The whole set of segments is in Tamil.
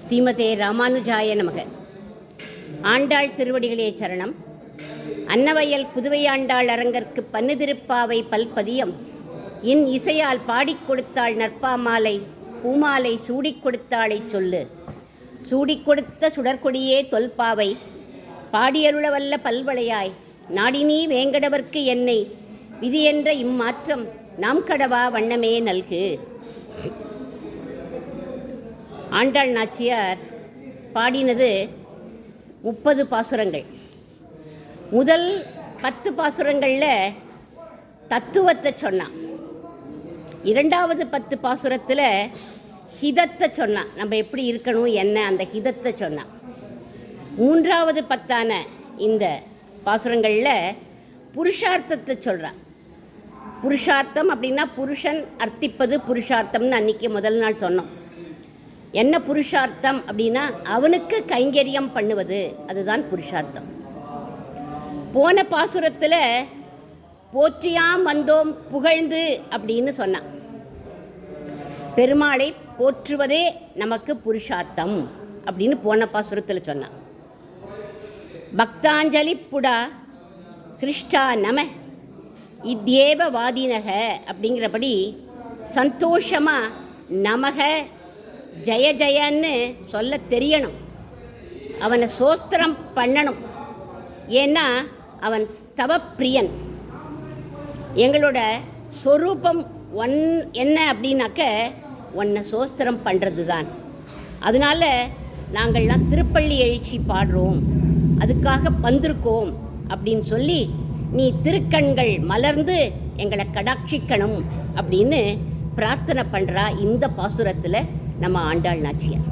ஸ்ரீமதே ராமானுஜாய நமக. ஆண்டாள் திருவடிகளே சரணம். அன்னவயல் புதுவை ஆண்டாள் அரங்கற்கு பன்னுதிருப்பாவை பல்பதியம் இன் இசையால் பாடிக் கொடுத்தாள் நற்பாமாலை பூமாலை சூடிக் கொடுத்தாளை சொல்லு. சூடிக் கொடுத்த சுடற்கொடியே தொல்பாவை பாடியருளவல்ல பல்வளையாய் நாடினீ வேங்கடவர்க்கு என்னை விதி என்ற இம்மாற்றம் நாம் கடவா வண்ணமே நல்கு. ஆண்டாள் நாச்சியார் பாடினது 30 பாசுரங்கள். முதல் 10 பாசுரங்களில் தத்துவத்தை சொன்னான். இரண்டாவது 10 பாசுரத்தில் ஹிதத்தை சொன்னான், நம்ம எப்படி இருக்கணும் என்ன அந்த ஹிதத்தை சொன்னான். மூன்றாவது 10ஆன இந்த பாசுரங்களில் புருஷார்த்தத்தை சொல்கிறான். புருஷார்த்தம் அப்படின்னா புருஷன் அர்த்திப்பது புருஷார்த்தம்னு அன்றைக்கி முதல் நாள் சொன்னோம். என்ன புருஷார்த்தம் அப்படின்னா அவனுக்கு கைங்கரியம் பண்ணுவது, அதுதான் புருஷார்த்தம். போன பாசுரத்தில் போற்றியாம் வந்தோம் புகழ்ந்து அப்படின்னு சொன்னான். பெருமாளை போற்றுவதே நமக்கு புருஷார்த்தம் அப்படின்னு போன பாசுரத்தில் சொன்னான். பக்தாஞ்சலி புடா கிருஷ்டா நம இத்யேவ வாதினக அப்படிங்கிறபடி சந்தோஷமாக நமக ஜெய ஜெயன்னு சொல்ல தெரியணும். அவனை சோஸ்திரம் பண்ணணும். ஏன்னா அவன் ஸ்தவப்பிரியன். எங்களோட ஸ்வரூபம் என்ன அப்படின்னாக்க உன்னை சோஸ்திரம் பண்ணுறது தான். அதனால் நாங்கள்லாம் திருப்பள்ளி எழுச்சி பாடுறோம், அதுக்காக வந்திருக்கோம் அப்படின்னு சொல்லி நீ திருக்கண்கள் மலர்ந்து எங்களை கடாட்சிக்கணும் அப்படின்னு பிரார்த்தனை பண்ணுறா இந்த பாசுரத்தில் நம்ம ஆண்டாள் நாச்சியார்.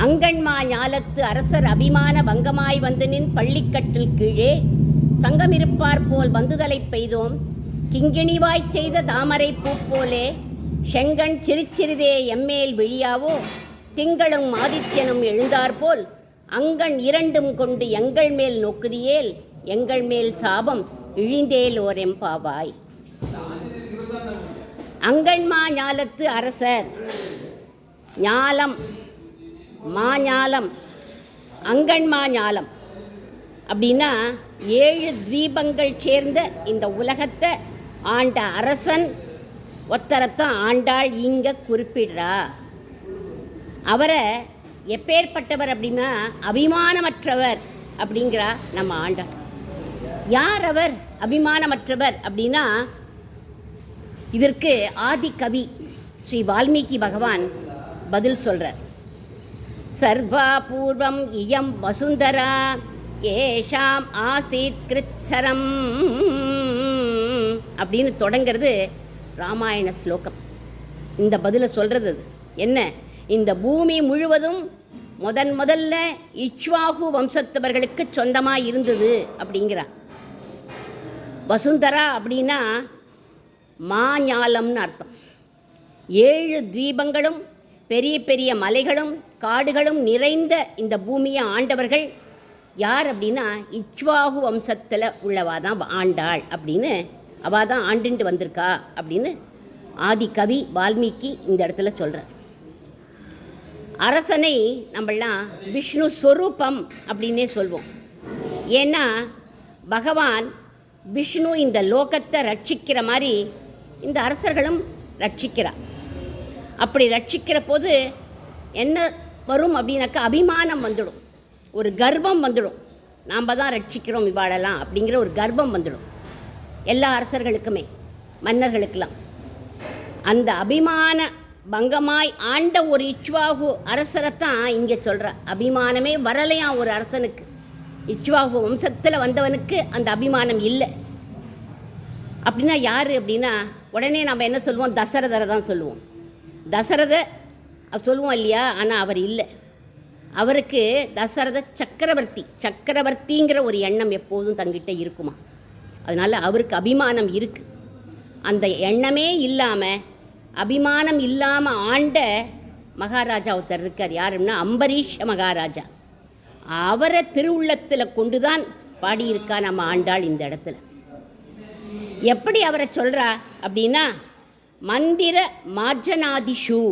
அங்கண்மா ஞாலத்து அரசர் அபிமான வங்கமாய் வந்து நின் பள்ளிக்கட்டில் கீழே சங்கமிருப்பார் போல் வந்துதலை பெய்தோம் கிங்கிணிவாய் செய்த தாமரை பூ போலே செங்கண் சிறிச்சிறிதே எம்மேல் விழியாவோ திங்களும் ஆதித்யனும் எழுந்தாற்போல் அங்கண் இரண்டும் கொண்டு எங்கள் மேல் நோக்குதியேல் எங்கள் மேல் சாபம் இழிந்தேல் ஓரெம்பாவாய். அங்கண்மா ஞாலத்து அரசர், ஞாலம் மாஞாலம், அங்கண்மா ஞாலம் அப்படின்னா 7 தீபங்கள் சேர்ந்த இந்த உலகத்தை ஆண்ட அரசன் ஒத்தரத்தான் ஆண்டாள் இங்கே குறிப்பிடுறா. அவரை எப்பேற்பட்டவர் அப்படின்னா அபிமானமற்றவர் அப்படிங்கிறா நம்ம ஆண்டாள். யார் அவர் அபிமானமற்றவர் அப்படின்னா இதற்கு ஆதி கவி ஸ்ரீ வால்மீகி பகவான் பதில் சொல்கிறார். சர்வா பூர்வம் இயம் வசுந்தரா ஏஷாம் ஆசீத் கிருத்சரம் அப்படின்னு தொடங்கிறது ராமாயண ஸ்லோகம். இந்த பதிலை சொல்கிறது என்ன, இந்த பூமி முழுவதும் முதல்ல இக்ஷ்வாகு வம்சத்தவர்களுக்கு சொந்தமாக இருந்தது அப்படிங்கிறார். வசுந்தரா அப்படின்னா மாஞாலம்னு அர்த்தம். 7 தீபங்களும் பெரிய பெரிய மலைகளும் காடுகளும் நிறைந்த இந்த பூமியை ஆண்டவர்கள் யார் அப்படின்னா இக்ஷ்வாகு வம்சத்தில் உள்ளவா தான் ஆண்டாள் அப்படின்னு அவள் தான் ஆண்டுண்டு வந்திருக்கா அப்படின்னு ஆதி கவி வால்மீகி இந்த இடத்துல சொல்கிறார். அரசனை நம்மளாம் விஷ்ணு ஸ்வரூபம் அப்படின்னே சொல்வோம். ஏன்னா பகவான் விஷ்ணு இந்த லோகத்தை ரட்சிக்கிற மாதிரி இந்த அரசர்களும் ரட்சிக்கிறார். அப்படி ரட்சிக்கிற போது என்ன வரும் அப்படின்னாக்கா அபிமானம் வந்துடும், ஒரு கர்வம் வந்துடும். நாம் தான் ரட்சிக்கிறோம் இவாளெல்லாம் அப்படிங்கிற ஒரு கர்வம் வந்துடும் எல்லா அரசர்களுக்குமே, மன்னர்களுக்கெல்லாம். அந்த அபிமான பங்கமாய் ஆண்ட ஒரு இக்ஷ்வாகு அரசரைத்தான் இங்கே சொல்கிற. அபிமானமே வரலையாம் ஒரு அரசனுக்கு. இக்ஷ்வாகு வம்சத்தில் வந்தவனுக்கு அந்த அபிமானம் இல்லை. அப்படின்னா யார் அப்படின்னா உடனே நம்ம என்ன சொல்லுவோம், தசரதரை தான் சொல்லுவோம். தசரத சொல்லுவோம் இல்லையா, ஆனால் அவர் இல்லை. அவருக்கு தசரத சக்கரவர்த்திங்கிற ஒரு எண்ணம் எப்போதும் தங்கிட்ட இருக்குமா. அதனால் அவருக்கு அபிமானம் இருக்குது. அந்த எண்ணமே இல்லாமல் அபிமானம் இல்லாமல் ஆண்ட மகாராஜா ஒருத்தர் இருக்கார். யாருன்னா அம்பரீஷ மகாராஜா. அவரை திருவுள்ளத்தில் கொண்டு தான் பாடியிருக்கா நம்ம ஆண்டாள் இந்த இடத்துல. எப்படி அவரை சொல்கிறா அப்படின்னா மந்திர மார்ஜனாதிஷு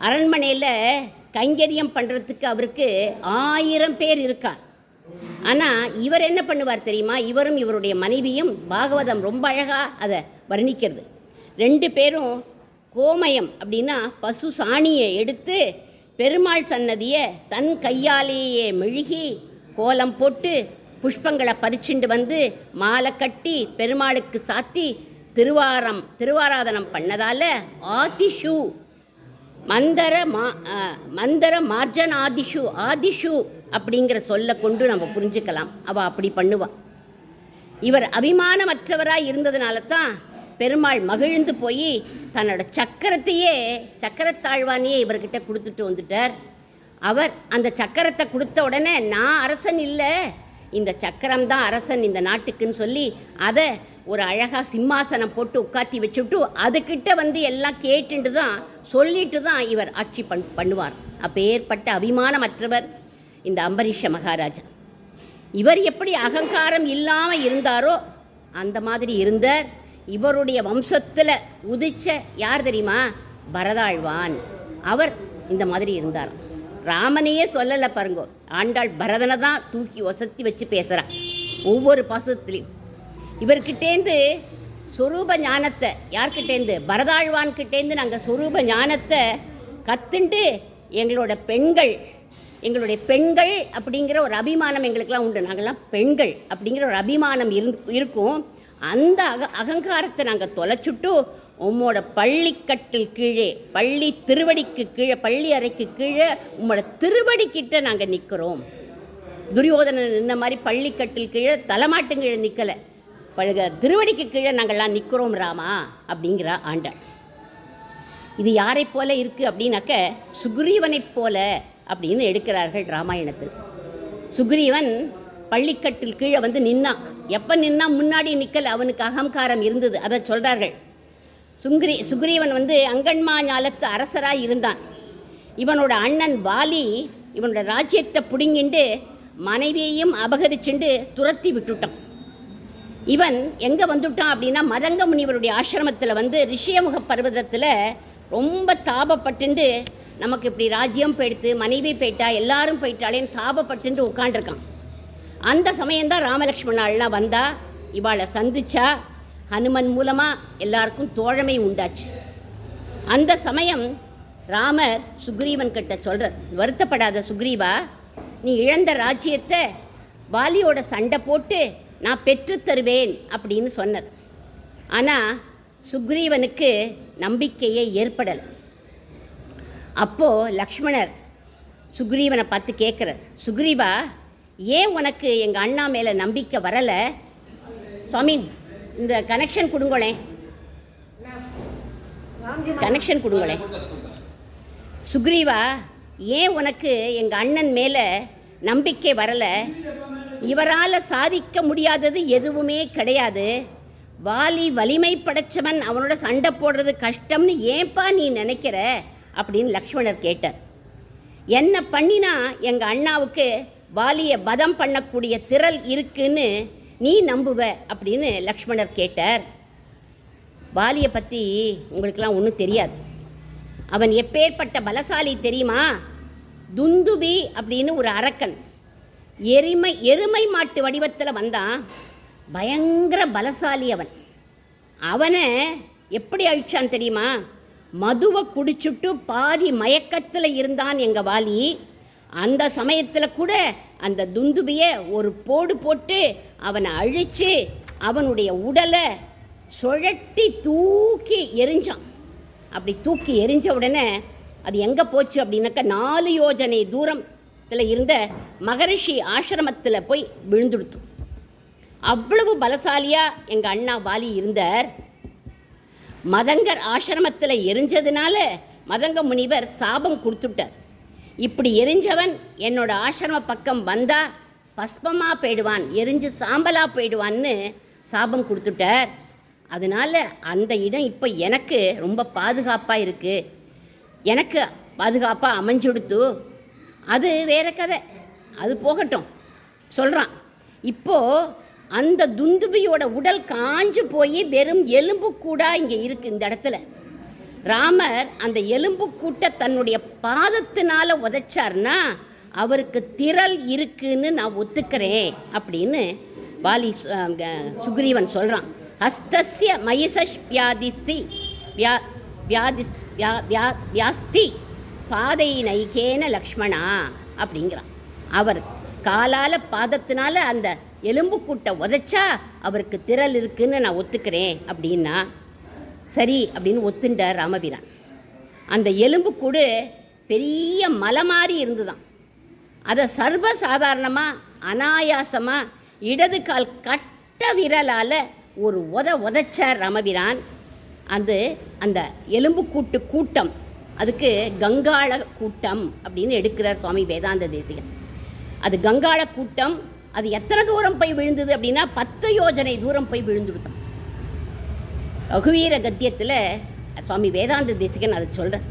அரண்மனையில் கைங்கரியம் பண்ணுறதுக்கு அவருக்கு 1000 பேர் இருக்கார். ஆனால் இவர் என்ன பண்ணுவார் தெரியுமா? இவரும் இவருடைய மனைவியும் பாகவதம் ரொம்ப அழகாக அதை வர்ணிக்கிறது. 2 பேரும் கோமயம் அப்படின்னா பசு சாணியை எடுத்து பெருமாள் சன்னதியை தன் கையாலேயே மெழுகி கோலம் போட்டு புஷ்பங்களை பறிச்சுண்டு வந்து மாலை கட்டி பெருமாளுக்கு சாத்தி திருவாராதனம் பண்ணதால் ஆதிஷு மந்தர மார்ஜன் ஆதிஷு அப்படிங்கிற சொல்ல கொண்டு நம்ம புரிஞ்சுக்கலாம். அவள் அப்படி பண்ணுவாள். இவர் அபிமானமற்றவராக இருந்ததுனால தான் பெருமாள் மகிழ்ந்து போய் தன்னோட சக்கரத்தாழ்வானியே இவர்கிட்ட கொடுத்துட்டு வந்துட்டார். அவர் அந்த சக்கரத்தை கொடுத்த உடனே நான் அரசன் இல்லை, இந்த சக்கரம்தான் அரசன் இந்த நாட்டுக்குன்னு சொல்லி அதை ஒரு அழகாக சிம்மாசனம் போட்டு உட்காத்தி வச்சுட்டு அதுக்கிட்ட வந்து எல்லாம் கேட்டுட்டு தான் சொல்லிட்டு தான் இவர் ஆட்சி பண்ணுவார். அப்பேற்பட்ட அபிமானமற்றவர் இந்த அம்பரீஷ மகாராஜா. இவர் எப்படி அகங்காரம் இல்லாமல் இருந்தாரோ அந்த மாதிரி இருந்தார். இவருடைய வம்சத்தில் உதிச்ச யார் தெரியுமா? பரதாழ்வான். அவர் இந்த மாதிரி இருந்தார். ராமனையே சொல்லலை பாருங்கோ, ஆண்டாள் பரதனை தான் தூக்கி ஒசத்தி வச்சு பேசுகிறார் ஒவ்வொரு பாசத்துலேயும். இவர்கிட்டேருந்து சொரூப ஞானத்தை, யார்கிட்டேருந்து? பரதாழ்வான்கிட்டேருந்து நாங்கள் சொரூப ஞானத்தை கற்றுண்டு எங்களுடைய பெண்கள் அப்படிங்கிற ஒரு அபிமானம் எங்களுக்கெல்லாம் உண்டு. நாங்கள்லாம் பெண்கள் அப்படிங்கிற ஒரு அபிமானம் இருக்கும். அந்த அகங்காரத்தை நாங்கள் தொலைச்சுட்டு உம்மோட பள்ளிக்கட்டில் கீழே, திருவடிக்கு கீழே, பள்ளி அறைக்கு கீழே உம்மோட திருவடிக்கிட்ட நாங்கள் நிற்கிறோம். துரியோதனன் நின்ன மாதிரி பள்ளிக்கட்டில் கீழே தலைமாட்டுங்கீழே நிற்கலை, திருவடிக்கு கீழே நாங்கள்லாம் நிற்கிறோம் ராமா அப்படிங்கிறா ஆண்டாள். இது யாரை போல இருக்குது அப்படின்னாக்க சுக்ரீவனைப் போல அப்படின்னு எடுக்கிறார்கள் ராமாயணத்தில். சுக்ரீவன் பள்ளிக்கட்டில் கீழே வந்து நின்னான். எப்போ நின்னா? முன்னாடி நிற்கல, அவனுக்கு அகங்காரம் இருந்தது. அதை சொல்கிறார்கள். சுக்ரீவன் வந்து அங்கன்மா ஞாலத்து அரசராக இருந்தான். இவனோட அண்ணன் வாலி இவனோட ராஜ்யத்தை பிடுங்கிண்டு மனைவியையும் அபகரிச்சுண்டு துரத்தி விட்டுட்டான். இவன் எங்கே வந்துட்டான் அப்படின்னா மதங்க முனிவருடைய ஆசிரமத்தில் வந்து ரிஷியமுக பர்வதத்தில் ரொம்ப தாபப்பட்டுண்டு நமக்கு இப்படி ராஜ்யம் போயிடுத்து, மனைவி போயிட்டா, எல்லாரும் போயிட்டாலேன்னு தாபப்பட்டுண்டு உட்காண்டிருக்கான். அந்த சமயம்தான் ராமலக்ஷ்மணாலாம் வந்தா, இவாளை சந்திச்சா. ஹனுமன் மூலமாக எல்லாருக்கும் தோழமை உண்டாச்சு. அந்த சமயம் ராமர் சுக்ரீவன் கிட்ட சொல்கிறார், வருத்தப்படாத சுக்ரீவா, நீ இழந்த ராஜ்யத்தை வாலியோட சண்டை போட்டு நான் பெற்று தருவேன் அப்படின்னு சொன்னார். ஆனால் சுக்ரீவனுக்கு நம்பிக்கையே ஏற்படலை. அப்போது லக்ஷ்மணர் சுக்ரீவனை பார்த்து கேட்குறார், சுக்ரீவா, ஏன் உனக்கு எங்கள் அண்ணா மேலே நம்பிக்கை வரலை? சுவாமி, இந்த கனெக்ஷன் கொடுங்களேன், கனெக்ஷன் கொடுங்களேன். சுக்ரீவா, ஏன் உனக்கு எங்கள் அண்ணன் மேலே நம்பிக்கை வரலை? இவரால் சாதிக்க முடியாதது எதுவுமே கிடையாது. வாலி வலிமை படைச்சவன், அவனோட சண்டை போடுறது கஷ்டம்னு ஏன்பா நீ நினைக்கிற அப்படின்னு லக்ஷ்மணர் கேட்டார். என்ன பண்ணினா எங்கள் அண்ணாவுக்கு வாலியை வதம் பண்ணக்கூடிய திறல் இருக்குன்னு நீ நம்புவ அப்படின்னு லக்ஷ்மணர் கேட்டார். வாலியை பற்றி உங்களுக்கெல்லாம் ஒன்றும் தெரியாது. அவன் எப்பேற்பட்ட பலசாலி தெரியுமா? துந்துபி அப்படின்னு ஒரு அரக்கன் எருமை மாட்டு வடிவத்தில் வந்தான். பயங்கர பலசாலி அவன். அவனை எப்படி அழிச்சான் தெரியுமா? மதுவை குடிச்சுட்டு பாதி மயக்கத்தில் இருந்தான் எங்கள் வாலி. அந்த சமயத்தில் கூட அந்த துந்துபியை ஒரு போடு போட்டு அவனை அழித்து அவனுடைய உடலை சுழட்டி தூக்கி எரிஞ்சான். அப்படி தூக்கி எரிஞ்ச உடனே அது எங்கே போச்சு அப்படின்னாக்கா 4 யோஜனை தூரத்தில் இருந்த மகரிஷி ஆசிரமத்தில் போய் விழுந்துடுத்து. அவ்வளவு பலசாலியாக எங்கள் அண்ணா வாலி இருந்தார். மதங்கர் ஆசிரமத்தில் எரிஞ்சதுனால மதங்க முனிவர் சாபம் கொடுத்துட்டார். இப்படி எரிஞ்சவன் என்னோட ஆசிரம பக்கம் வந்தால் பஸ்பமாக போயிடுவான், எரிஞ்சு சாம்பலாக போயிடுவான்னு சாபம் கொடுத்துட்டார். அதனால் அந்த இடம் இப்போ எனக்கு ரொம்ப பாதுகாப்பாக இருக்குது, எனக்கு பாதுகாப்பாக அமைஞ்சுடுத்து. அது வேறு கதை, அது போகட்டும் சொல்கிறான். இப்போது அந்த துந்துபியோட உடல் காஞ்சு போய் வெறும் எலும்பு கூட இங்கே இருக்குது இந்த இடத்துல. ராமர் அந்த எலும்பு கூட்ட தன்னுடைய பாதத்தினால உதைச்சார்னா அவருக்கு திரள் இருக்குன்னு நான் ஒத்துக்கிறேன் அப்படின்னு வாலி சுக்ரீவன் சொல்கிறான். ஹஸ்தஸ்ய மயிஷ் வியாதிஸ்தி வியாஸ்தி பாதை நைகேன லக்ஷ்மணா அப்படிங்கிறான். அவர் காலால் பாதத்தினால அந்த எலும்பு கூட்டை உதைச்சா அவருக்கு திரள் இருக்குன்னு நான் ஒத்துக்கிறேன் அப்படின்னா சரி அப்படின்னு ஒத்துண்டார் ராமபிரான். அந்த எலும்பு கூடு பெரிய மலை மாதிரி இருந்துதான். அதை சர்வசாதாரணமாக அனாயாசமாக இடது கால் கட்ட விரலால் ஒரு உதைச்சார் ராமபிரான். அந்த எலும்பு கூட்டம் அதுக்கு கங்காள கூட்டம் அப்படின்னு எடுக்கிறார் சுவாமி வேதாந்த தேசிகன். அது கங்காள கூட்டம். அது எத்தனை தூரம் போய் விழுந்தது அப்படின்னா 10 யோஜனை தூரம் போய் விழுந்துடுத்தான். ரகுவீர கத்தியத்தில் சுவாமி வேதாந்த தேசிகன் அதை சொல்கிறார்.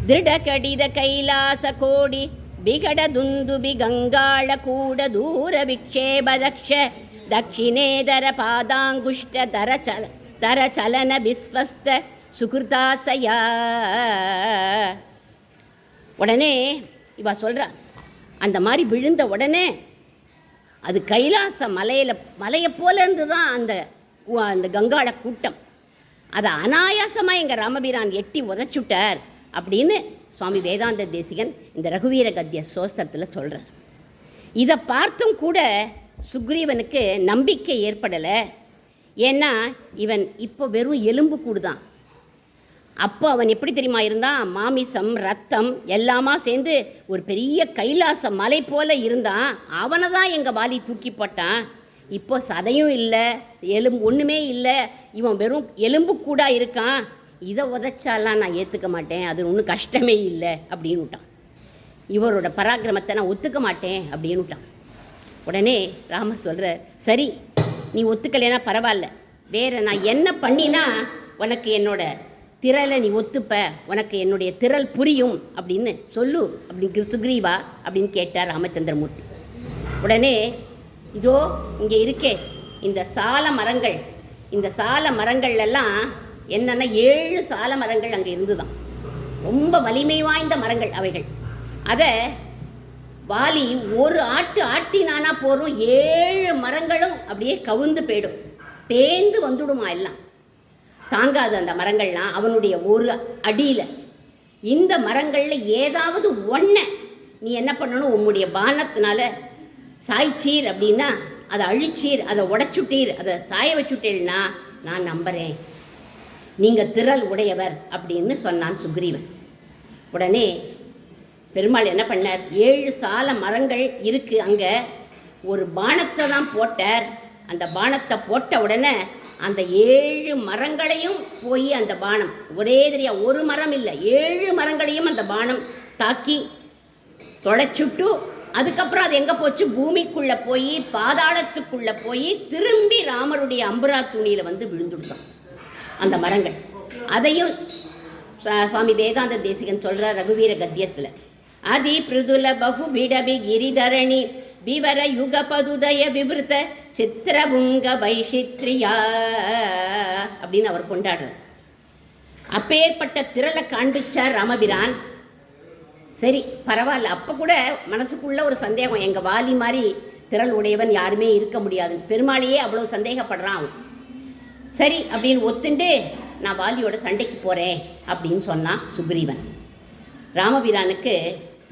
திருட கடித கைலாச கோடி விகட துந்துபி கங்காள கூட தூர விக்ஷேபதக்ஷ தட்சிணேதர பாதாங்குஷ்ட தர சலன விஸ்வஸ்த சுகிருதாசயா. உடனே இவ சொல்கிறா, அந்த மாதிரி விழுந்த உடனே அது கைலாச மலையை போல இருந்து தான் அந்த கங்காள கூட்டம். அதை அனாயாசமாக எங்கள் ராமபிரான் எட்டி உதைச்சுட்டார் அப்படின்னு சுவாமி வேதாந்த தேசிகன் இந்த ரகுவீர கத்திய சோஸ்திரத்தில் சொல்கிறார். இதை பார்த்தும் கூட சுக்ரீவனுக்கு நம்பிக்கை ஏற்படலை. ஏன்னா இவன் இப்போ வெறும் எலும்பு கூடுதான். அப்போ அவன் எப்படி தெரியுமா இருந்தான்? மாமிசம் ரத்தம் எல்லாமா சேர்ந்து ஒரு பெரிய கைலாச மலை போல இருந்தான். அவனை தான் எங்கள் வாலி தூக்கி போட்டான். இப்போ சதையும் இல்லை, ஒன்றுமே இல்லை, இவன் வெறும் எலும்பு கூட இருக்கான். இதை உதைச்சாலாம் நான் ஏற்றுக்க மாட்டேன், அது ஒன்றும் கஷ்டமே இல்லை அப்படின்னு விட்டான். இவரோட பராக்கிரமத்தை நான் ஒத்துக்க மாட்டேன் அப்படின்னு விட்டான். உடனே ராமர் சொல்கிறார், சரி நீ ஒத்துக்கலைன்னா பரவாயில்ல, வேறு நான் என்ன பண்ணினா உனக்கு என்னோட திரளை நீ ஒத்துப்ப, உனக்கு என்னுடைய திரள் புரியும் அப்படின்னு சொல்லு அப்படின்னு சுக்ரீவா அப்படின்னு கேட்டார் ராமச்சந்திரமூர்த்தி. உடனே இதோ இங்கே இருக்கே இந்த சால மரங்கள், இந்த சால மரங்கள்லாம் என்னென்னா 7 சால மரங்கள் அங்கே இருந்துதான். ரொம்ப வலிமை வாய்ந்த மரங்கள் அவைகள். அதை வாலி ஒரு ஆட்டினானா போகிறோம் 7 மரங்களும் அப்படியே கவுந்து போயிடும், பேந்து வந்துடுமா, எல்லாம் தாங்காது அந்த மரங்கள்லாம் அவனுடைய ஒரு அடியில். இந்த மரங்களில் ஏதாவது ஒன்றை நீ என்ன பண்ணணும், உன்னுடைய பானத்தினால சாய்ச்சீர் அப்படின்னா அதை அழிச்சீர், அதை உடைச்சுட்டீர், அதை சாய வச்சுட்டேன்னா நான் நம்புகிறேன், நீங்கள் திரள் உடையவர் அப்படின்னு சொன்னான் சுக்ரீவன். உடனே பெருமாள் என்ன பண்ணார், 7 சால மரங்கள் இருக்குது அங்கே, ஒரு பானத்தை தான் போட்டார். அந்த பானத்தை போட்ட உடனே அந்த 7 மரங்களையும் போய் அந்த பானம் ஒரே தெரியா, ஒரு மரம் இல்லை 7 மரங்களையும் அந்த பானம் தாக்கி தொலைச்சுட்டு அதுக்கப்புறம் அது எங்கே போச்சு, பூமிக்குள்ளே போய் பாதாளத்துக்குள்ளே போய் திரும்பி ராமருடைய அம்புரா துணியில் வந்து விழுந்துடுத்தான் அந்த மரங்கள். அதையும் சுவாமி வேதாந்த தேசிகன் சொல்கிறார் ரகுவீர கத்தியத்தில். அதி பிருதுல பகு விடபி கிரிதரணி விவர யுகபதுதய விவருத்த சித்திரபுங்க வைஷித்ரியா அப்படின்னு அவர் கொண்டாடுறார். அப்பேற்பட்ட திரளை காண்பிச்சார் ராமபிரான். சரி பரவாயில்ல, அப்போ கூட மனசுக்குள்ள ஒரு சந்தேகம், எங்கள் வாலி மாதிரி திரள் உடையவன் யாருமே இருக்க முடியாது, பெருமாளையே அவ்வளோ சந்தேகப்படுறான் அவன். சரி அப்படின்னு ஒத்துண்டு நான் வாலியோட சண்டைக்கு போகிறேன் அப்படின்னு சொன்னான் சுக்ரீவன். ராமபிரானுக்கு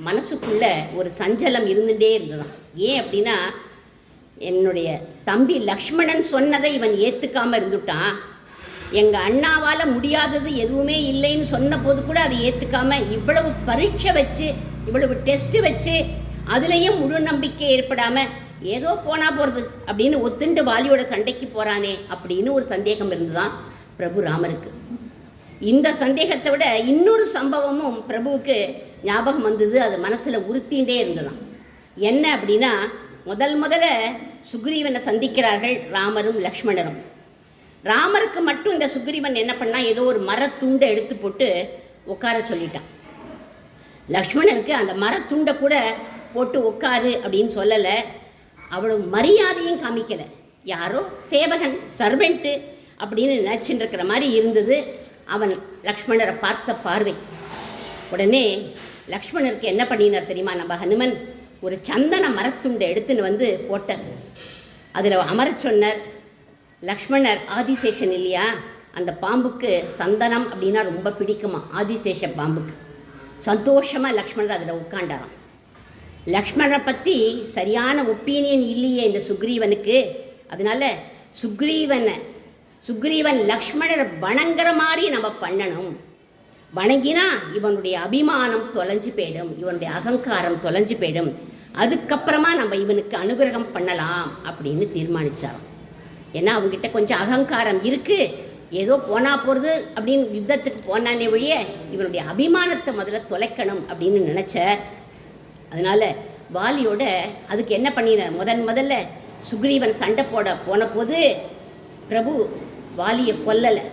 மனசுக்குள்ள ஒரு சஞ்சலம் இருந்துகிட்டே இருந்ததான். ஏன் அப்படின்னா என்னுடைய தம்பி லக்ஷ்மணன் சொன்னதை இவன் ஏற்றுக்காமல் இருந்துட்டான். எங்கள் அண்ணாவால் முடியாதது எதுவுமே இல்லைன்னு சொன்ன போது கூட அதை ஏற்றுக்காமல் இவ்வளவு பரீட்சை வச்சு இவ்வளவு டெஸ்ட்டு வச்சு அதுலேயும் முழு நம்பிக்கை ஏற்படாமல் ஏதோ போனால் போகிறது அப்படின்னு ஒத்துண்டு வாலியோட சண்டைக்கு போகிறானே அப்படின்னு ஒரு சந்தேகம் இருந்துதான் பிரபு ராமருக்கு. இந்த சந்தேகத்தை விட இன்னொரு சம்பவமும் பிரபுவுக்கு ஞாபகம் வந்தது, அது மனசில் உறுத்திகிட்டே இருந்ததான். என்ன அப்படின்னா முதல்ல சுக்ரீவனை சந்திக்கிறார்கள் ராமரும் லக்ஷ்மணரும். ராமருக்கு மட்டும் இந்த சுக்ரீவன் என்ன பண்ணால் ஏதோ ஒரு மரத்துண்டை எடுத்து போட்டு உட்கார சொல்லிட்டான். லக்ஷ்மணருக்கு அந்த மரத்துண்டை கூட போட்டு உட்காரு அப்படின்னு சொல்லலை, அவ்வளவு மரியாதையும் காமிக்கலை. யாரோ சேவகன் சர்வெண்ட்டு அப்படின்னு நினச்சின்னு இருக்கிற மாதிரி இருந்தது. அவன் லக்ஷ்மணரை பார்த்த பார்வை. உடனே லக்ஷ்மணருக்கு என்ன பண்ணினார் தெரியுமா? நம்ம ஹனுமன் ஒரு சந்தன மரத்துண்டை எடுத்துன்னு வந்து போட்டார். அதில் அமரச் சொன்னார். லக்ஷ்மணர் ஆதிசேஷன் இல்லையா, அந்த பாம்புக்கு சந்தனம் அப்படின்னா ரொம்ப பிடிக்குமா, ஆதிசேஷ பாம்புக்கு. சந்தோஷமாக லக்ஷ்மணர் அதில் உட்காண்டாராம். லக்ஷ்மணரை பற்றி சரியான ஒப்பீனியன் இல்லையே இந்த சுக்ரீவனுக்கு. அதனால் சுக்ரீவன் லக்ஷ்மணரை வணங்குற மாதிரி நம்ம பண்ணணும். வணங்கினா இவனுடைய அபிமானம் தொலைஞ்சு போயிடும், இவனுடைய அகங்காரம் தொலைஞ்சு போயிடும். அதுக்கப்புறமா நம்ம இவனுக்கு அனுகிரகம் பண்ணலாம் அப்படின்னு தீர்மானித்தாராம். ஏன்னா அவங்ககிட்ட கொஞ்சம் அகங்காரம் இருக்குது, ஏதோ போனால் போகிறது அப்படின்னு யுத்தத்துக்கு போனானே ஒழிய இவனுடைய அபிமானத்தை முதல்ல தொலைக்கணும் அப்படின்னு நினச்ச. அதனால் வாலியோட அதுக்கு என்ன பண்ணினார்? முதல்ல சுக்ரீவன் சண்டை போட போன போது பிரபு வாலியை கொல்லலை,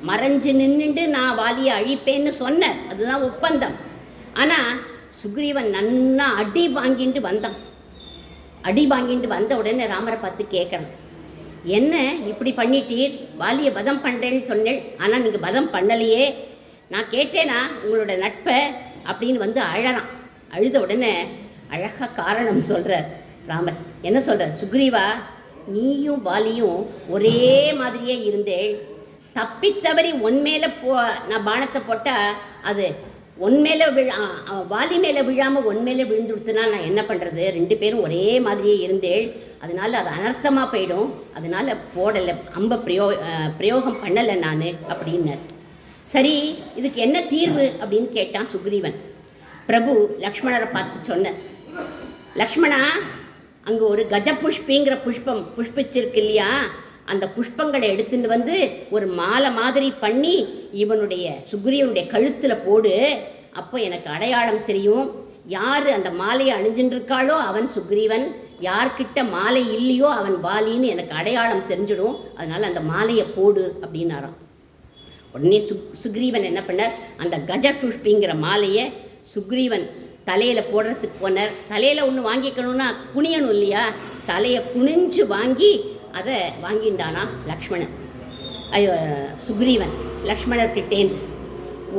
மறைஞ்சு நின்றுட்டு நான் வாலியை அழிப்பேன்னு சொன்னேன், அதுதான் ஒப்பந்தம். ஆனால் சுக்ரீவன் நன்னா அடி வாங்கிட்டு வந்தான். அடி வாங்கிட்டு வந்த உடனே ராமரை பார்த்து கேட்குறான், என்ன இப்படி பண்ணிட்டீர்? வாலியை வதம் பண்ணுறேன்னு சொன்னேன், ஆனால் நீங்கள் வதம் பண்ணலையே, நான் கேட்டேனா உங்களோட நட்பை அப்படின்னு வந்து அழறான். அழுத உடனே அழகாக காரணம் சொல்கிறார் ராமர். என்ன சொல்கிறார்? சுக்ரீவா, நீயும் வாலியும் ஒரே மாதிரியே இருந்தேள், தப்பித்தவறி ஒன்மேலே நான் பானத்தை போட்டால் அது ஒன்மேலே வாலி மேலே விழாமல் ஒன்மேலே விழுந்து கொடுத்துனா நான் என்ன பண்ணுறது? ரெண்டு பேரும் ஒரே மாதிரியே இருந்தேள், அதனால் அது அனர்த்தமாக போயிடும், அதனால் போடலை, அம்பை பிரயோகம் பண்ணலை நான் அப்படின்னார். சரி, இதுக்கு என்ன தீர்வு அப்படின்னு கேட்டான் சுக்ரீவன். பிரபு லக்ஷ்மணரை பார்த்து சொன்னார், லக்ஷ்மணா, அங்கே ஒரு கஜபுஷ்பிங்கிற புஷ்பிச்சிருக்கு இல்லையா, அந்த புஷ்பங்களை எடுத்துட்டு வந்து ஒரு மாலை மாதிரி பண்ணி இவனுடைய சுக்ரீவனுடைய கழுத்தில் போடு. அப்போ எனக்கு அடையாளம் தெரியும், யார் அந்த மாலையை அணிஞ்சுட்டு இருக்காளோ அவன் சுக்ரீவன், யார்கிட்ட மாலை இல்லையோ அவன் வாலின்னு எனக்கு அடையாளம் தெரிஞ்சிடும், அதனால் அந்த மாலையை போடு அப்படின்னாராம். உடனே சுக்ரீவன் என்ன பண்ணார்? அந்த கஜபுஷ்பிங்கிற மாலையை சுக்ரீவன் தலையில் போடுறதுக்கு போனார். தலையில் ஒன்று வாங்கிக்கணும்னா குனியணும் இல்லையா, தலையை குனிஞ்சு வாங்கி அதை வாங்கிண்டானா லக்ஷ்மணன். சுக்ரீவன் லக்ஷ்மணர்கிட்டேந்து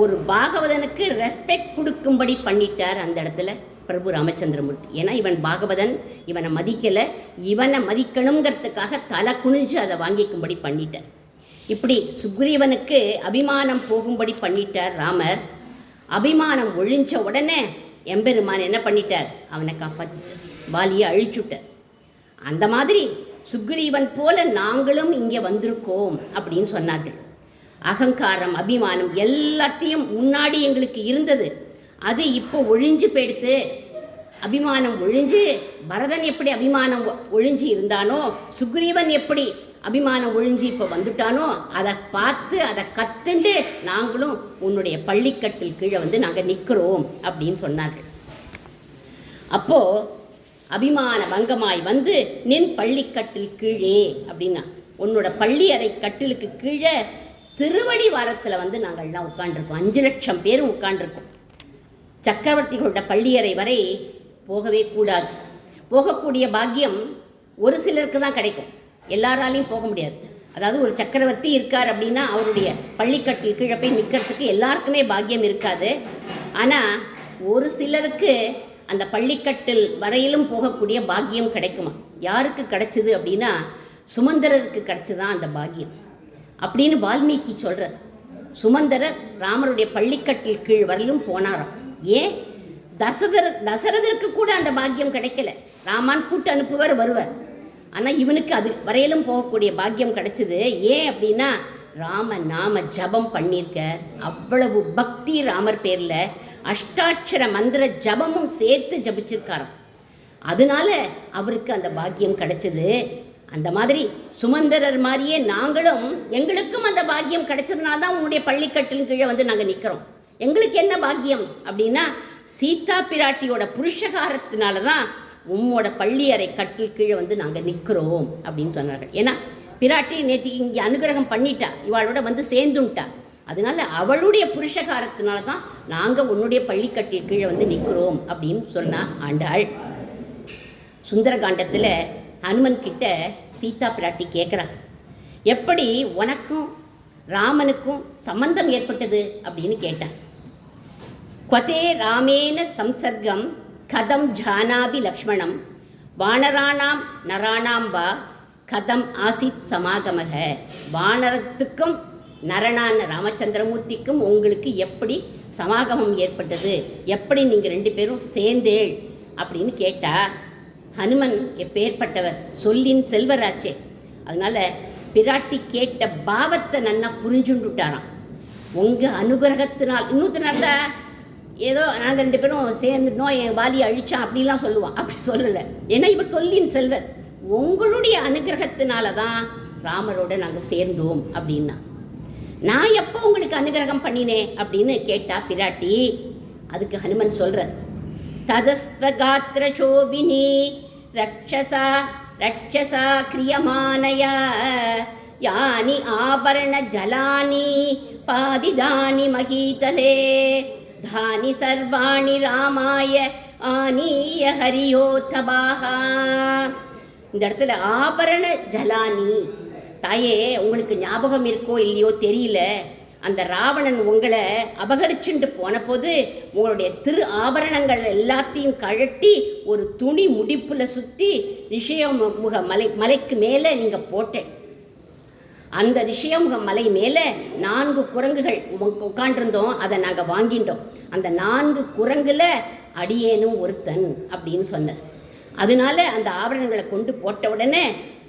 ஒரு பாகவதனுக்கு ரெஸ்பெக்ட் கொடுக்கும்படி பண்ணிட்டார் அந்த இடத்துல பிரபு ராமச்சந்திரமூர்த்தி. ஏன்னா இவன் பாகவதன், இவனை மதிக்கலை, இவனை மதிக்கணுங்கிறதுக்காக தலை குனிஞ்சு அதை வாங்கிக்கும்படி பண்ணிட்டார். இப்படி சுக்ரீவனுக்கு அபிமானம் போகும்படி பண்ணிட்டார் ராமர். அபிமானம் ஒழிஞ்ச உடனே எம்பெருமான் என்ன பண்ணிட்டார்? அவனை காப்பாற்றி வாலியை அழிச்சுட்டார். அந்த மாதிரி சுக்ரீவன் போல நாங்களும் இங்கே வந்திருக்கோம் அப்படின்னு சொன்னார்கள். அகங்காரம், அபிமானம் எல்லாத்தையும் முன்னாடி எங்களுக்கு இருந்தது, அது இப்போ ஒழிஞ்சு போயிடுத்து. அபிமானம் ஒழிஞ்சு பரதன் எப்படி அபிமானம் ஒழிஞ்சு இருந்தானோ, சுக்ரீவன் எப்படி அபிமானம் ஒழிஞ்சு இப்போ வந்துட்டானோ, அதை பார்த்து அதை கத்துண்டு நாங்களும் உன்னுடைய பள்ளிக்கட்டில் கீழே வந்து நாங்கள் நிற்கிறோம் அப்படின்னு சொன்னார்கள். அப்போது அபிமான பங்கமாய் வந்து நின் பள்ளிக்கட்டில் கீழே அப்படின்னா, உன்னோட பள்ளி அறை கட்டிலுக்கு கீழே திருவடி வாரத்தில் வந்து நாங்கள்லாம் உட்காண்டிருக்கோம். 5 லட்சம் பேரும் உட்காண்டிருக்கோம். சக்கரவர்த்திகளோட பள்ளியறை வரை போகவே கூடாது. போகக்கூடிய பாக்கியம் ஒரு சிலருக்கு தான் கிடைக்கும், எல்லாராலையும் போக முடியாது. அதாவது ஒரு சக்கரவர்த்தி இருக்கார் அப்படின்னா அவருடைய பள்ளிக்கட்டில் கீழே போய் நிற்கிறதுக்கு எல்லாருக்குமே பாக்கியம் இருக்காது. ஆனால் ஒரு சிலருக்கு அந்த பள்ளிக்கட்டில் வரையிலும் போகக்கூடிய பாக்கியம் கிடைக்குமா. யாருக்கு கிடைச்சிது அப்படின்னா சுமந்தரருக்கு கிடைச்சதான் அந்த பாக்கியம் அப்படின்னு வால்மீகி சொல்கிறார். சுமந்தரர் ராமருடைய பள்ளிக்கட்டில் கீழ் வரையிலும் போனாராம். ஏன்? தசரதருக்கு கூட அந்த பாக்கியம் கிடைக்கல. ராமான் கூட்டு அனுப்புவார், வருவார். ஆனால் இவனுக்கு அது வரையிலும் போகக்கூடிய பாக்கியம் கிடைச்சிது. ஏன் அப்படின்னா ராம நாம ஜபம் பண்ணியிருக்க, அவ்வளவு பக்தி ராமர் பேரில், அஷ்டாட்சர மந்திர ஜபமும் சேர்த்து ஜபிச்சிருக்காராம். அதனால அவருக்கு அந்த பாக்கியம் கிடைச்சது. அந்த மாதிரி சுமந்தரர் மாதிரியே நாங்களும், எங்களுக்கும் அந்த பாக்கியம் கிடைச்சதுனால தான் உன்னுடைய பள்ளிக்கட்டின் கீழே வந்து நாங்கள் நிற்கிறோம். எங்களுக்கு என்ன பாக்கியம் அப்படின்னா சீதா பிராட்டியோட புருஷகாரத்தினால தான் உம்மோட பள்ளி அறை கட்டில் கீழே வந்து நாங்கள் நிற்கிறோம் அப்படின்னு சொன்னார்கள். ஏன்னா பிராட்டி நேற்றுக்கு இங்கே அனுகிரகம் பண்ணிட்டா, இவாளோட வந்து சேர்ந்துட்டா. அதனால அவளுடைய புருஷகாரத்தினால தான் நாங்கள் உன்னுடைய பள்ளிக்கட்டில் கீழே வந்து நிற்கிறோம் அப்படின்னு சொன்னா ஆண்டாள். சுந்தரகாண்டத்தில் ஹனுமன் கிட்ட சீதா பிராட்டி கேட்குறா, எப்படி உனக்கும் ராமனுக்கும் சம்பந்தம் ஏற்பட்டது அப்படின்னு கேட்டார். குவதே ராமேன சம்சர்க்கம் கதம் ஜானாபி லக்ஷ்மணம் வானராணாம் நராணாம்பா கதம் ஆசித் சமாகமக. வானரத்துக்கும் நரனான ராமச்சந்திரமூர்த்திக்கும் உங்களுக்கு எப்படி சமாகமம் ஏற்பட்டது, எப்படி நீங்கள் 2 பேரும் சேர்ந்தேள் அப்படின்னு கேட்டால், ஹனுமன் எப்பேற்பட்டவர், சொல்லின் செல்வராச்சே. அதனால் பிராட்டி கேட்ட பாவத்தை நன்னா புரிஞ்சுண்டுட்டாராம். உங்கள் அனுகிரகத்தினால் இன்னொருத்தனால ஏதோ நாங்கள் 2 பேரும் சேர்ந்துட்டோம், என் வாலியை அழிச்சான் அப்படிலாம் சொல்லுவான். அப்படி சொல்லலை. ஏன்னா இவர் சொல்லின் செல்வர், உங்களுடைய அனுகிரகத்தினால தான் ராமரோட நாங்கள் சேர்ந்தோம் அப்படின்னா. நான் எப்போ உங்களுக்கு அனுகிரகம் பண்ணினேன் அப்படின்னு கேட்டா பிராட்டி. அதுக்கு ஹனுமன் சொல்கிறார், ததஸ்வகாத்திர சோபினி ரக்ஷசா ரக்ஷசா கிரியமானய யானி ஆபரண ஜலானி பாதிதானி மகீதலே தானி சர்வாணி ராமாய ஆனீய ஹரியோத்தபாகா. இந்த இடத்துல ஆபரண ஜலானி, தாயே உங்களுக்கு ஞாபகம் இருக்கோ இல்லையோ தெரியல, அந்த ராவணன் உங்களை அபகரிச்சுட்டு போன போது உங்களுடைய திரு ஆபரணங்கள் எல்லாத்தையும் கழட்டி ஒரு துணி முடிப்பில் சுற்றி ரிஷியமுக மலைக்கு மேலே நீங்கள் போட்டேன். அந்த ரிஷியமுக மலை மேலே 4 குரங்குகள் உட்காண்டிருந்தோம், அதை நாங்கள் வாங்கிட்டோம். அந்த 4 குரங்குல அடியேனும் ஒருத்தன் அப்படின்னு சொன்னார். அதனால அந்த ஆபரணங்களை கொண்டு போட்ட உடனே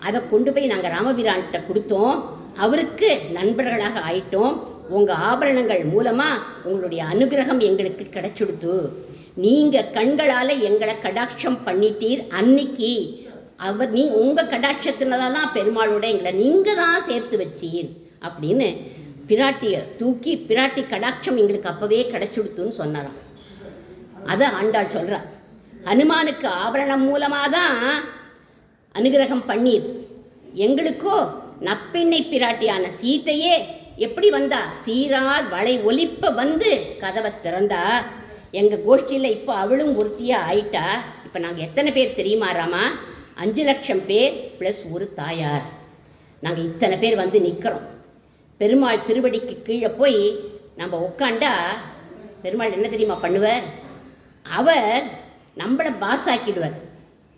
அதை கொண்டு போய் நாங்கள் ராமபிரான்கிட்ட கொடுத்தோம். அவருக்கு நண்பர்களாக ஆயிட்டோம். உங்கள் ஆபரணங்கள் மூலமாக உங்களுடைய அனுகிரகம் எங்களுக்கு கிடைச்சுடுத்து. நீங்கள் கண்களால் எங்களை கடாட்சம் பண்ணிட்டீர். அன்னைக்கு உங்கள் கடாட்சத்தினால தான் பெருமாளோட எங்களை நீங்கள் தான் சேர்த்து வச்சீர் அப்படின்னு பிராட்டியை தூக்கி, பிராட்டி கடாட்சம் எங்களுக்கு அப்போவே கிடைச்சுடுத்துன்னு சொன்னாராம். அதை ஆண்டாள் சொல்கிறார். ஹனுமானுக்கு ஆபரணம் மூலமாக தான் அனுகிரகம் பண்ணீர், எங்களுக்கோ நப்பெண்ணை பிராட்டியான சீத்தையே எப்படி வந்தா, சீரார் வளை ஒலிப்ப வந்து கதவை திறந்தா. எங்கள் கோஷ்டியில் இப்போ அவளும் ஒருத்தியாக ஆயிட்டா. இப்போ நாங்கள் எத்தனை பேர் தெரியுமா ராமா? 5 லட்சம் பேர் ப்ளஸ் ஒரு தாயார். நாங்கள் இத்தனை பேர் வந்து நிற்கிறோம். பெருமாள் திருவடிக்கு கீழே போய் நம்ம உட்காண்டா பெருமாள் என்ன தெரியுமா பண்ணுவார்? அவர் நம்மளை பாஸ் ஆக்கிடுவார்,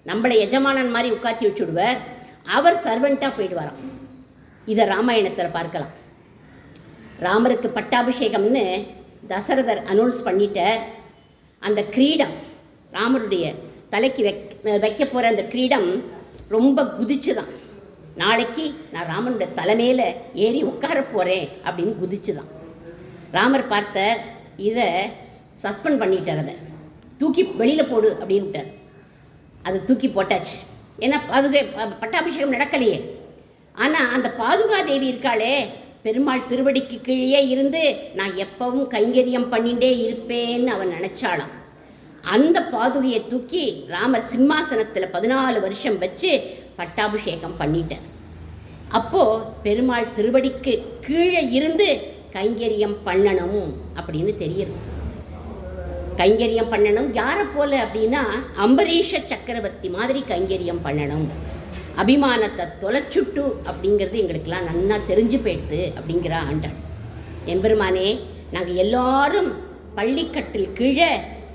நம்மளை எஜமானன் மாதிரி உட்காத்தி வச்சுடுவார். அவர் சர்வெண்ட்டாக போயிடுவாராம். இதை ராமாயணத்தில் பார்க்கலாம். ராமருக்கு பட்டாபிஷேகம்னு தசரதர் அனௌன்ஸ் பண்ணிட்டார். அந்த கிரீடம், ராமருடைய தலைக்கு வைக்க போகிற அந்த கிரீடம் ரொம்ப குதிச்சு தான், நாளைக்கு நான் ராமனுடைய தலைமையில் ஏறி உட்கார போகிறேன் அப்படின்னு குதிச்சு தான். ராமர் பார்த்தார், இதை சஸ்பெண்ட் பண்ணிட்டார், அதை தூக்கி வெளியில் போடு அப்படின்ட்டார். அதை தூக்கி போட்டாச்சு. ஏன்னா பட்டாபிஷேகம் நடக்கலையே. ஆனால் அந்த பாதுகாதேவி இருக்காளே, பெருமாள் திருவடிக்கு கீழே இருந்து நான் எப்பவும் கைங்கரியம் பண்ணிகிட்டே இருப்பேன்னு அவன் நினச்சாளாம். அந்த பாதுகையை தூக்கி ராமர் சிம்மாசனத்தில் 14 வருஷம் வச்சு பட்டாபிஷேகம் பண்ணிட்டார். அப்போது பெருமாள் திருவடிக்கு கீழே இருந்து கைங்கரியம் பண்ணணும் அப்படின்னு தெரியுது. கைங்கரியம் பண்ணணும் யாரை போல அப்படின்னா, அம்பரீஷ சக்கரவர்த்தி மாதிரி கைங்கரியம் பண்ணணும். அபிமானத்தை தொலைச்சுட்டு அப்படிங்கிறது எங்களுக்கெல்லாம் நன்னா தெரிஞ்சு போயிடுது அப்படிங்கிறா ஆண்டாள். எம்பெருமானே, நாங்கள் எல்லாரும் பள்ளிக்கட்டில் கீழே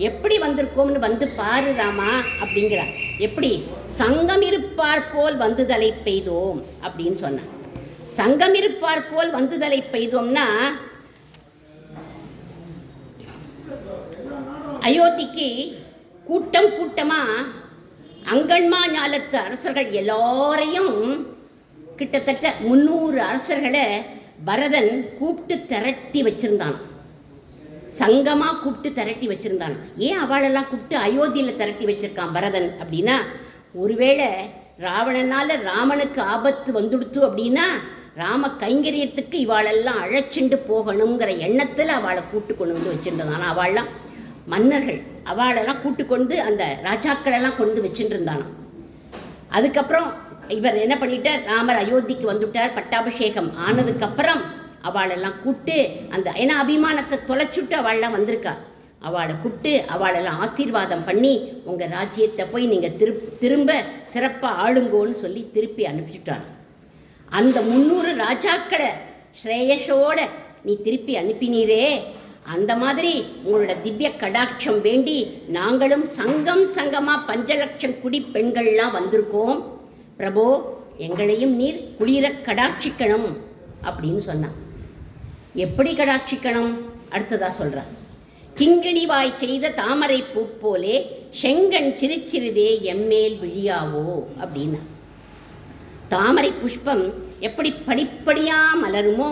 எப்படி வந்திருக்கோம்னு வந்து பாரு ராமா அப்படிங்கிறார். எப்படி? சங்கம் இருப்பார் போல் வந்துதலை பெய்தோம் அப்படின்னு சொன்னார். சங்கம் இருப்பார் போல் வந்துதலை பெய்தோம்னா, அயோத்திக்கு கூட்டம் கூட்டமாக அங்கன்மா ஞாலத்து அரசர்கள் எல்லாரையும், கிட்டத்தட்ட 300 அரசர்களை பரதன் கூப்பிட்டு திரட்டி வச்சுருந்தான். சங்கமாக கூப்பிட்டு திரட்டி வச்சுருந்தான். ஏன் அவளெல்லாம் கூப்பிட்டு அயோத்தியில் திரட்டி வச்சுருக்கான் பரதன் அப்படின்னா, ஒருவேளை ராவணனால் ராமனுக்கு ஆபத்து வந்துடுத்து அப்படின்னா ராம கைங்கரியத்துக்கு இவாளெல்லாம் அழைச்சிண்டு போகணுங்கிற எண்ணத்தில் அவளை கூட்டு கொண்டு வந்து வச்சுருந்தான். அவள்லாம் மன்னர்கள், அவளெல்லாம் கூட்டு கொண்டு அந்த ராஜாக்களெல்லாம் கொண்டு வச்சுட்டு இருந்தானா. அதுக்கப்புறம் இவர் என்ன பண்ணிட்டார், ராமர் அயோத்திக்கு வந்துவிட்டார். பட்டாபிஷேகம் ஆனதுக்கப்புறம் அவளெல்லாம் கூப்பிட்டு அந்த, ஏன்னா அபிமானத்தை தொலைச்சுட்டு அவள்லாம் வந்திருக்கா, அவளை கூப்பிட்டு அவளெல்லாம் ஆசீர்வாதம் பண்ணி உங்கள் ராஜ்யத்தை போய் நீங்கள் திரும்ப சிறப்பாக ஆளுங்கோன்னு சொல்லி திருப்பி அனுப்பிச்சுட்டார். அந்த 300 ராஜாக்களை ஸ்ரேயஸோட நீ திருப்பி அனுப்பினீரே, அந்த மாதிரி உங்களோட திவ்ய கடாட்சம் வேண்டி நாங்களும் சங்கமாக 5,00,000 குடி பெண்கள்லாம் வந்திருக்கோம். பிரபோ, எங்களையும் நீர் குளிர கடாட்சிக்கணும் அப்படின்னு சொன்னான். எப்படி கடாட்சிக்கணும் அடுத்ததாக சொல்கிறார். கிங்கிணி வாய் செய்த தாமரை பூ போலே செங்கண் சிரிச்சிறிதே எம்மேல் விழியாவோ அப்படின்னா. தாமரை புஷ்பம் எப்படி படிப்படியாக மலருமோ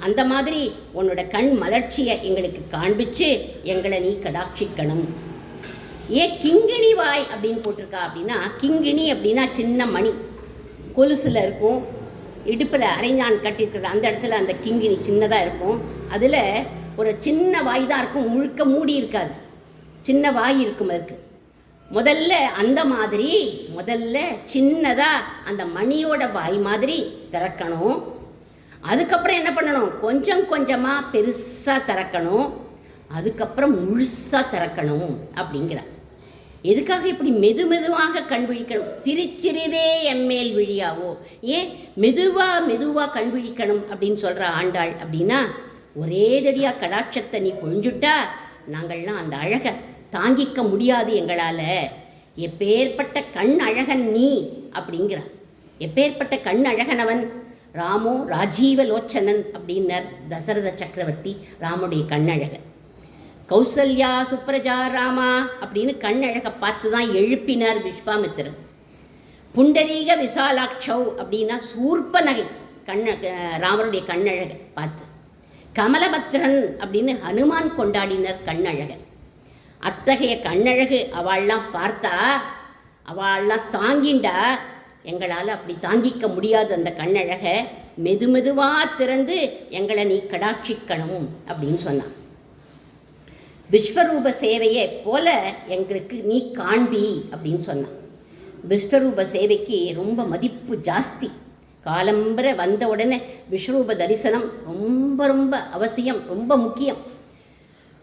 அந்த மாதிரி உன்னோட கண் மலர்ச்சியை எங்களுக்கு காண்பிச்சு எங்களை நீ கடாட்சிக்கணும். ஏன் கிங்கிணி வாய் அப்படின்னு போட்டிருக்கா அப்படின்னா, கிங்கிணி அப்படின்னா சின்ன மணி, கொலுசில் இருக்கும், இடுப்பில் அரைஞான் கட்டியிருக்கிற அந்த இடத்துல அந்த கிங்கிணி சின்னதாக இருக்கும். அதில் ஒரு சின்ன வாய் தான் இருக்கும், முழுக்க மூடி இருக்காது, சின்ன வாய் இருக்கும் இருக்கு. அந்த மாதிரி முதல்ல சின்னதாக அந்த மணியோட வாய் மாதிரி திறக்கணும். அதுக்கப்புறம் என்ன பண்ணணும், கொஞ்சம் கொஞ்சமாக பெருசாக திறக்கணும், அதுக்கப்புறம் முழுசாக திறக்கணும் அப்படிங்கிறார். எதுக்காக இப்படி மெதுவாக கண் விழிக்கணும்? சிரிச்சிறிதே எம்மேல் விழியாவோ, ஏன் மெதுவாக கண் விழிக்கணும் அப்படின்னு சொல்கிற ஆண்டாள் அப்படின்னா, ஒரே தடியாக கடாட்சத்தை நீ பொழிஞ்சுட்டா நாங்கள்லாம் அந்த அழகை தாங்கிக்க முடியாது எங்களால். எப்பேற்பட்ட கண் அழகன் நீ அப்படிங்கிறார். எப்பேற்பட்ட கண் அழகனவன்? ராமோ ராஜீவலோச்சனன் அப்படின்னர் தசரத சக்கரவர்த்தி ராமுடைய கண்ணழகன். கௌசல்யா சுப்ரஜா ராமா அப்படின்னு கண்ணழகை பார்த்து தான் எழுப்பினார் விஸ்வாமித்திரன். புண்டரீக விசாலாட்சௌ அப்படின்னா சூர்ப்ப நகை ராமருடைய கண்ணழகை பார்த்து. கமலபத்ரன் அப்படின்னு ஹனுமான் கொண்டாடினர் கண்ணழகன். அத்தகைய கண்ணழகு அவள்லாம் பார்த்தா, அவள்லாம் தாங்கிண்டா, எங்களால் அப்படி தாங்கிக்க முடியாது அந்த கண்ணழகை, மெதுவாக திறந்து எங்களை நீ கடாட்சிக்கணும் அப்படின்னு சொன்னான். விஸ்வரூப சேவையை போல எங்களுக்கு நீ காண்பி அப்படின்னு சொன்னான். விஸ்வரூப சேவைக்கு ரொம்ப மதிப்பு ஜாஸ்தி. காலம்பர வந்த உடனே விஸ்வரூப தரிசனம் ரொம்ப அவசியம், ரொம்ப முக்கியம்.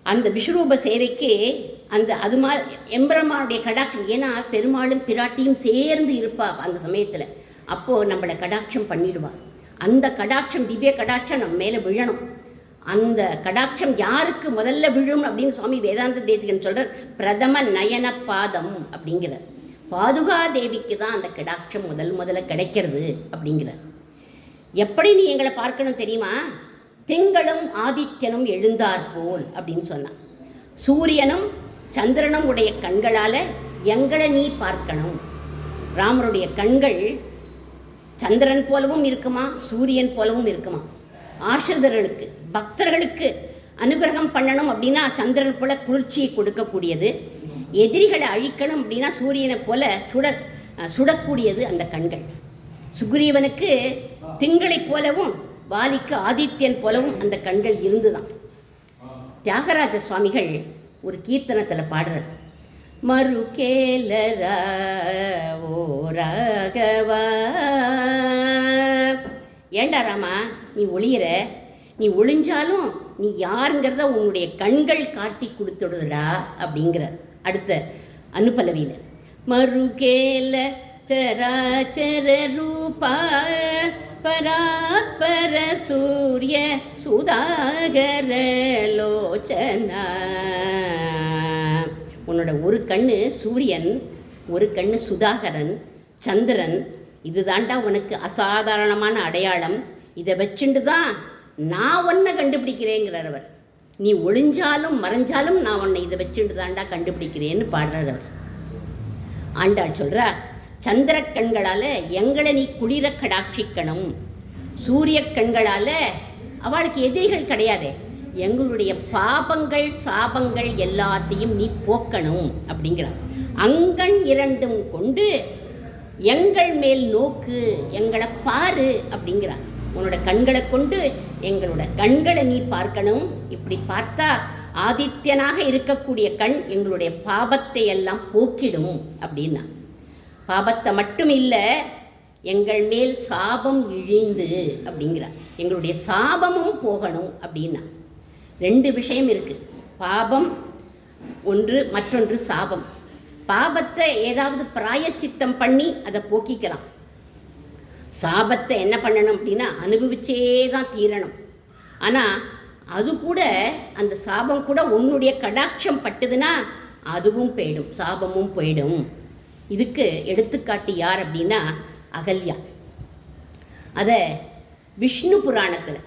அந்த விஸ்வரூப சேவைக்கு அது எம்பெருமானுடைய கடாட்சம், ஏன்னா பெருமாளும் பிராட்டியும் சேர்ந்து இருப்பா அந்த சமயத்தில். அப்போது நம்மளை கடாட்சம் பண்ணிடுவார். அந்த கடாட்சம், திவ்ய கடாட்சம் நம்ம மேலே விழணும். அந்த கடாட்சம் யாருக்கு முதல்ல விழும் அப்படின்னு சுவாமி வேதாந்த தேசிகன் சொல்கிறார். பிரதம நயன பாதம் அப்படிங்கிறார். பாதுகா தேவிக்கு தான் அந்த கடாட்சம் முதல்ல கிடைக்கிறது அப்படிங்கிறார். எப்படி நீ எங்களை பார்க்கணும் தெரியுமா? திங்களும் ஆதித்யனும் எழுந்தார் போல் அப்படின்னு சொன்னான். சூரியனும் சந்திரனும் உடைய கண்களால் எங்களை நீ பார்க்கணும். ராமருடைய கண்கள் சந்திரன் போலவும் இருக்குமா, சூரியன் போலவும் இருக்குமா. ஆசிரிதர்களுக்கு, பக்தர்களுக்கு அனுகிரகம் பண்ணணும் அப்படின்னா சந்திரன் போல குளிர்ச்சியை கொடுக்கக்கூடியது. எதிரிகளை அழிக்கணும் அப்படின்னா சூரியனை போல சுடக்கூடியது அந்த கண்கள். சுக்ரீவனுக்கு திங்களைப் போலவும் வாலிக்கு ஆதித்யன் போலவும் அந்த கண்கள் இருந்துதான். தியாகராஜ சுவாமிகள் ஒரு கீர்த்தனத்தில் பாடுறார். மறு கேலரா ஓ ராகவா, ஏண்டா ராமா நீ ஒளியிற, நீ ஒளிஞ்சாலும் நீ யாருங்கிறத உன்னுடைய கண்கள் காட்டி கொடுத்துடுதுடா அப்படிங்கிறார். அடுத்த அனுபலவியில் மறுகேல சராச்சர ரூபா பராத்பர சூரிய சுதாகர லோச்சனா. உன்னோட ஒரு கண்ணு சூரியன், ஒரு கண்ணு சுதாகரன், சந்திரன். இது தாண்டா உனக்கு அசாதாரணமான அடையாளம். இதை வச்சுண்டு தான் நான் உன்னை கண்டுபிடிக்கிறேங்கிறார் அவர். நீ ஒளிஞ்சாலும் மறைஞ்சாலும் நான் உன்னை இதை வச்சுட்டு தாண்டா கண்டுபிடிக்கிறேன்னு பாடுறார் அவர். ஆண்டாள் சொல்கிறா, சந்திர கண்களால் எங்களை நீ குளிர கடாட்சிக்கணும். சூரிய கண்களால் அவளுக்கு எதிரிகள் கிடையாது, எங்களுடைய பாபங்கள் சாபங்கள் எல்லாத்தையும் நீ போக்கணும் அப்படிங்கிறார். அங்கண் இரண்டும் கொண்டு எங்கள் மேல் நோக்கு, எங்களை பாரு அப்படிங்கிறார். உன்னோட கண்களை கொண்டு எங்களோட கண்களை நீ பார்க்கணும். இப்படி பார்த்தா ஆதித்யனாக இருக்கக்கூடிய கண் எங்களுடைய பாபத்தை எல்லாம் போக்கிடும் அப்படின்னா. பாபத்தை மட்டும் இல்லை, எங்கள் மேல் சாபம் இழிந்து அப்படிங்கிறார். எங்களுடைய சாபமும் போகணும் அப்படின்னா. ரெண்டு விஷயம் இருக்குது, பாபம் ஒன்று, மற்றொன்று சாபம். பாபத்தை ஏதாவது பிராயச்சித்தம் பண்ணி அதை போக்கிக்கலாம். சாபத்தை என்ன பண்ணணும் அப்படின்னா அனுபவிச்சே தான் தீரணும். ஆனால் அது கூட அந்த சாபம் கூட உன்னுடைய கடாட்சம் பட்டுதுன்னா அதுவும் போயிடும், சாபமும் போயிடும். இதுக்கு எடுத்துக்காட்டு யார் அப்படின்னா அகல்யா. அதை விஷ்ணு புராணத்தில்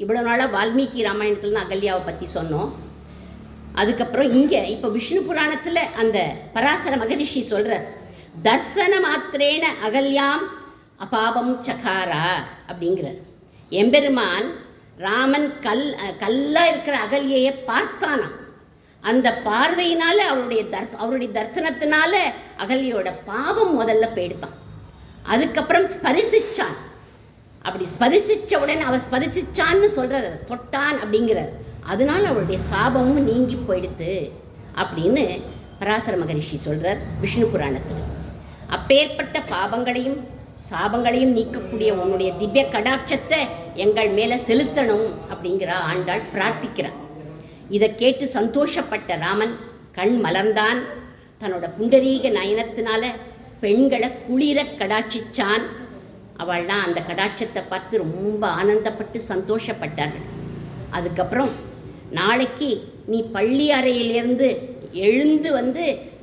இவ்வளோ நாளாக வால்மீகி ராமாயணத்தில் தான் அகல்யாவை பற்றி சொன்னோம். அதுக்கப்புறம் இங்கே இப்போ விஷ்ணு புராணத்தில் அந்த பராசர மகரிஷி சொல்கிறார், தர்சன மாத்திரேன அகல்யாம் அபாபம் சகாரா அப்படிங்கிறார். எம்பெருமான் ராமன் கல்லாக இருக்கிற அகல்யையை பார்த்தானா, அந்த பார்வையினால் அவருடைய தரிசனத்தினால அகல்யோட பாவம் முதல்ல போயிடுத்தான். அதுக்கப்புறம் ஸ்பரிசிச்சான். அப்படி ஸ்பரிசித்த உடனே அவள் ஸ்பரிசிச்சான்னு சொல்கிறார், தொட்டான் அப்படிங்கிறார். அதனால அவளுடைய சாபமும் நீங்கி போயிடுத்து அப்படின்னு பராசர மகரிஷி சொல்கிறார் விஷ்ணு புராணத்தில். அப்பேற்பட்ட பாவங்களையும் சாபங்களையும் நீக்கக்கூடிய உன்னுடைய திவ்ய கடாட்சத்தை எங்கள் மேலே செலுத்தணும் அப்படிங்கிற ஆண்டாள் பிரார்த்திக்கிறான். இதை கேட்டு சந்தோஷப்பட்ட ராமன் கண் மலர்ந்தான். தன்னோட புண்டரீக நயனத்தினால பெண்களை குளிர கடாட்சிச்சான். அவள்லாம் அந்த கடாட்சத்தை பார்த்து ரொம்ப ஆனந்தப்பட்டு சந்தோஷப்பட்டார்கள். அதுக்கப்புறம் நாளைக்கு நீ பள்ளி அறையிலேருந்து எழுந்து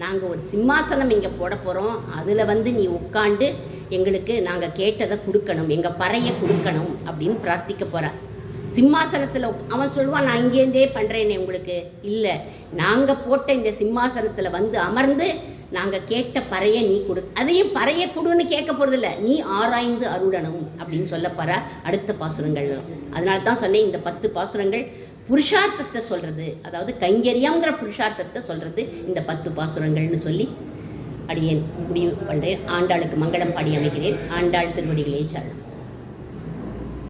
நாங்கள் ஒரு சிம்மாசனம் இங்கே போட போகிறோம், அதில் நீ உட்காண்டு எங்களுக்கு நாங்கள் கேட்டதை கொடுக்கணும், எங்கள் பறையை கொடுக்கணும் அப்படின்னு பிரார்த்திக்க போகிறார். சிம்மாசனத்தில் அவன் சொல்லுவான், நான் இங்கேருந்தே பண்ணுறேன்னு. உங்களுக்கு இல்லை, நாங்கள் போட்ட இந்த சிம்மாசனத்தில் அமர்ந்து நாங்கள் கேட்ட பறையை நீ கொடு, அதையும் பறையை கொடுன்னு கேட்க போகிறதில்ல, நீ ஆராய்ந்து அருளணும் அப்படின்னு சொல்ல போகிற அடுத்த பாசுரங்கள்லாம். அதனால தான் சொன்னேன், இந்த 10 பாசுரங்கள் புருஷார்த்தத்தை சொல்கிறது, அதாவது கைங்கரியங்கிற புருஷார்த்தத்தை சொல்கிறது இந்த 10 பாசுரங்கள்னு சொல்லி அடியேன் முடிவு பண்ணுறேன். ஆண்டாளுக்கு மங்களம் பாடி அமைக்கிறேன். ஆண்டாள் திருவடிகளே சரணம்.